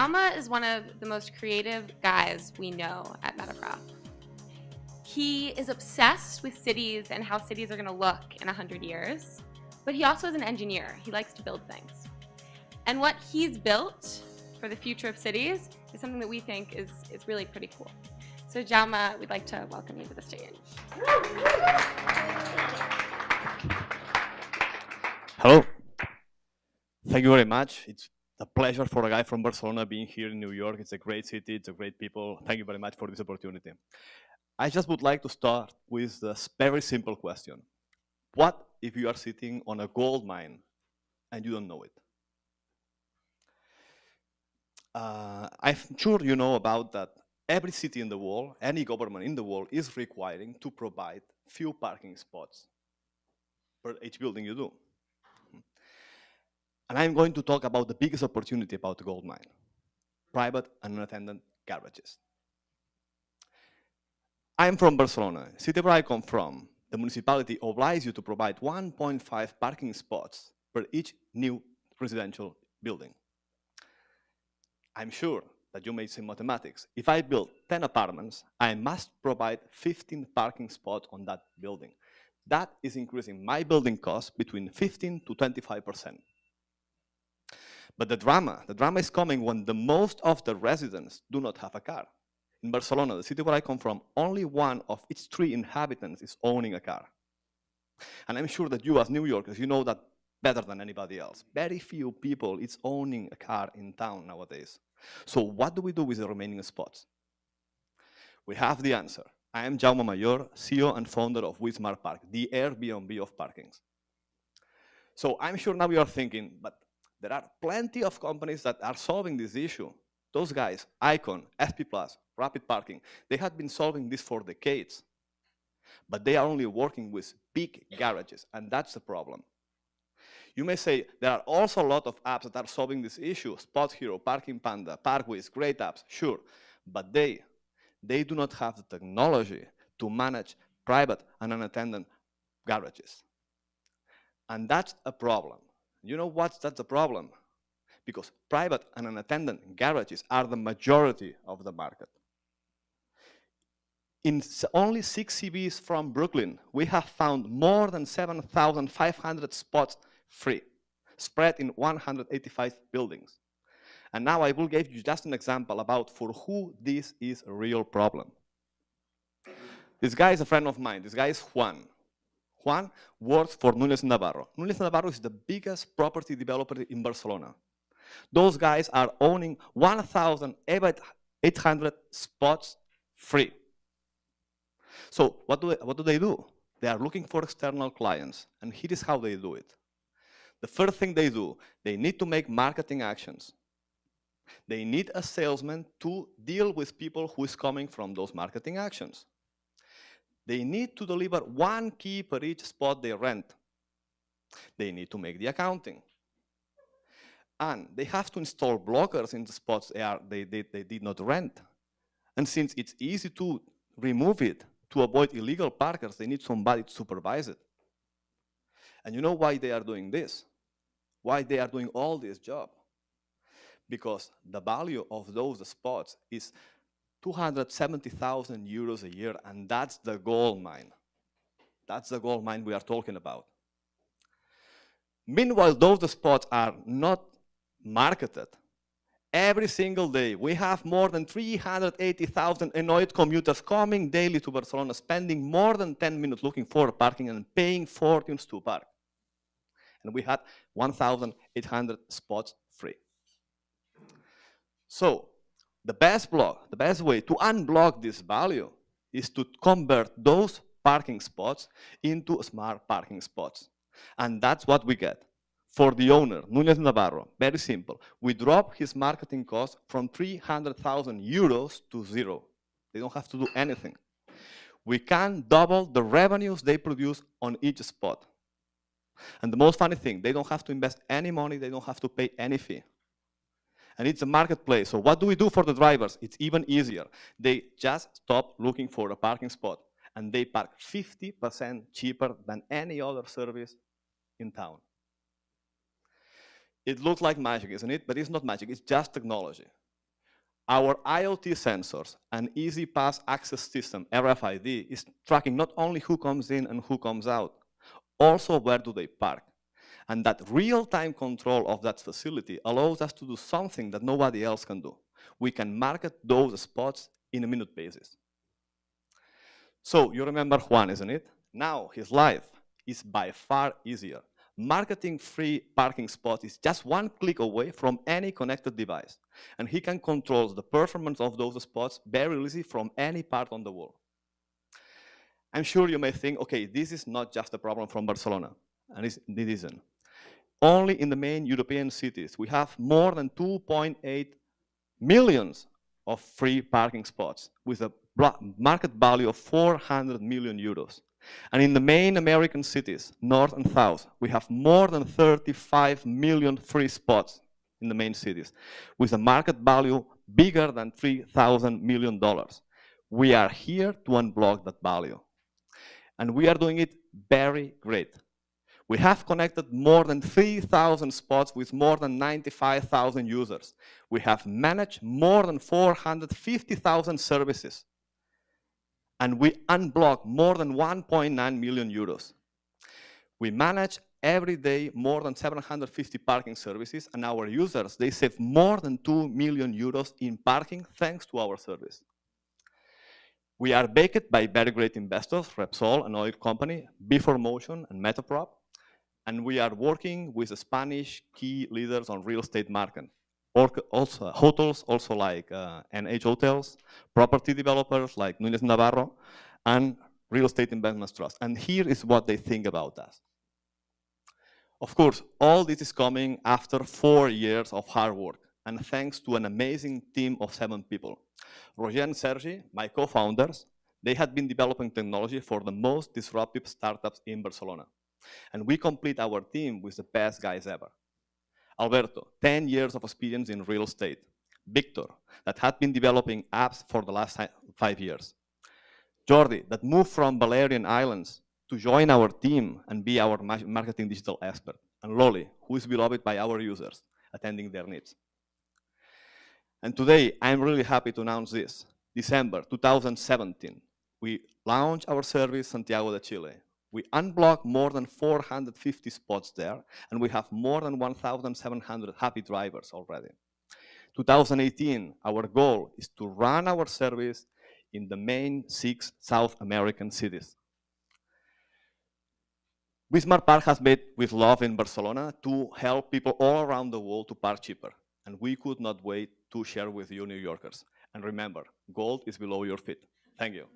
Jaume is one of the most creative guys we know at MetaProp. He is obsessed with cities and how cities are going to look in 100 years, but he also is an engineer. He likes to build things. And what he's built for the future of cities is something that we think is really pretty cool. So Jaume, we'd like to welcome you to the stage. Hello. Thank you very much. It's a pleasure for a guy from Barcelona being here in New York. It's a great city. It's a great people. Thank you very much for this opportunity. I just would like to start with this very simple question. What if you are sitting on a gold mine and you don't know it? I'm sure you know about that every city in the world, any government in the world is requiring to provide few parking spots per each building you do. And I'm going to talk about the biggest opportunity about the gold mine, private and unattended garages. I'm from Barcelona, city where I come from. The municipality obliges you to provide 1.5 parking spots per each new residential building. I'm sure that you may say mathematics. If I build 10 apartments, I must provide 15 parking spots on that building. That is increasing my building cost between 15 to 25%. But the drama is coming when the most of the residents do not have a car. In Barcelona, the city where I come from, only one of each 3 inhabitants is owning a car. And I'm sure that you as New Yorkers, you know that better than anybody else. Very few people is owning a car in town nowadays. So what do we do with the remaining spots? We have the answer. I am Jaume Mayor, CEO and founder of WeSmartPark, the Airbnb of parkings. So I'm sure now you are thinking, but there are plenty of companies that are solving this issue. Those guys, Icon, SP+, Rapid Parking, they have been solving this for decades. But they are only working with big garages, and that's the problem. You may say there are also a lot of apps that are solving this issue, Spot Hero, Parking Panda, Parkwiz, great apps, sure. But they do not have the technology to manage private and unattended garages. And that's a problem. You know that's the problem? Because private and unattended garages are the majority of the market. In only 6 CBs from Brooklyn, we have found more than 7,500 spots free, spread in 185 buildings. And now I will give you just an example about for who this is a real problem. This guy is a friend of mine. This guy is Juan. Juan works for Núñez Navarro. Núñez Navarro is the biggest property developer in Barcelona. Those guys are owning 1,800 spots free. So what do they do? They are looking for external clients, and here is how they do it. The first thing they do, they need to make marketing actions. They need a salesman to deal with people who is coming from those marketing actions. They need to deliver 1 key per each spot they rent. They need to make the accounting. And they have to install blockers in the spots they did not rent. And since it's easy to remove it, to avoid illegal parkers, they need somebody to supervise it. And you know why they are doing this? Why they are doing all this job? Because the value of those spots is 270,000 euros a year, and that's the gold mine. That's the gold mine we are talking about. Meanwhile, those spots are not marketed. Every single day, we have more than 380,000 annoyed commuters coming daily to Barcelona, spending more than 10 minutes looking for parking and paying fortunes to park. And we had 1,800 spots free. So the best way to unblock this value is to convert those parking spots into smart parking spots. And that's what we get. For the owner, Núñez Navarro, very simple. We drop his marketing cost from 300,000 euros to 0. They don't have to do anything. We can double the revenues they produce on each spot. And the most funny thing, they don't have to invest any money, they don't have to pay any fee. And it's a marketplace. So what do we do for the drivers? It's even easier. They just stop looking for a parking spot, and they park 50% cheaper than any other service in town. It looks like magic, isn't it? But it's not magic, it's just technology. Our IoT sensors and Easy Pass access system, RFID, is tracking not only who comes in and who comes out, also where do they park. And that real-time control of that facility allows us to do something that nobody else can do. We can market those spots in a minute basis. So you remember Juan, isn't it? Now his life is by far easier. Marketing free parking spots is just one click away from any connected device. And he can control the performance of those spots very easily from any part on the world. I'm sure you may think, okay, this is not just a problem from Barcelona, and it isn't. Only in the main European cities, we have more than 2.8 millions of free parking spots with a market value of 400 million euros. And in the main American cities, north and south, we have more than 35 million free spots in the main cities with a market value bigger than $3,000 million. We are here to unblock that value. And we are doing it very great. We have connected more than 3,000 spots with more than 95,000 users. We have managed more than 450,000 services. And we unblock more than 1.9 million euros. We manage every day more than 750 parking services, and our users, they save more than 2 million euros in parking thanks to our service. We are backed by very great investors, Repsol, an oil company, B4Motion, and MetaProp. And we are working with the Spanish key leaders on real estate market. Also, hotels, also like NH Hotels, property developers like Núñez Navarro, and real estate investment trusts. And here is what they think about us. Of course, all this is coming after 4 years of hard work, and thanks to an amazing team of 7 people. Roger and Sergi, my co-founders, they had been developing technology for the most disruptive startups in Barcelona. And we complete our team with the best guys ever. Alberto, 10 years of experience in real estate. Victor, that had been developing apps for the last 5 years. Jordi, that moved from Balearian Islands to join our team and be our marketing digital expert. And Loli, who is beloved by our users, attending their needs. And today, I'm really happy to announce this. December 2017, we launched our service Santiago de Chile. We unblocked more than 450 spots there, and we have more than 1,700 happy drivers already. 2018, our goal is to run our service in the main 6 South American cities. WeSmartPark has made with love in Barcelona to help people all around the world to park cheaper, and we could not wait to share with you, New Yorkers. And remember, gold is below your feet. Thank you.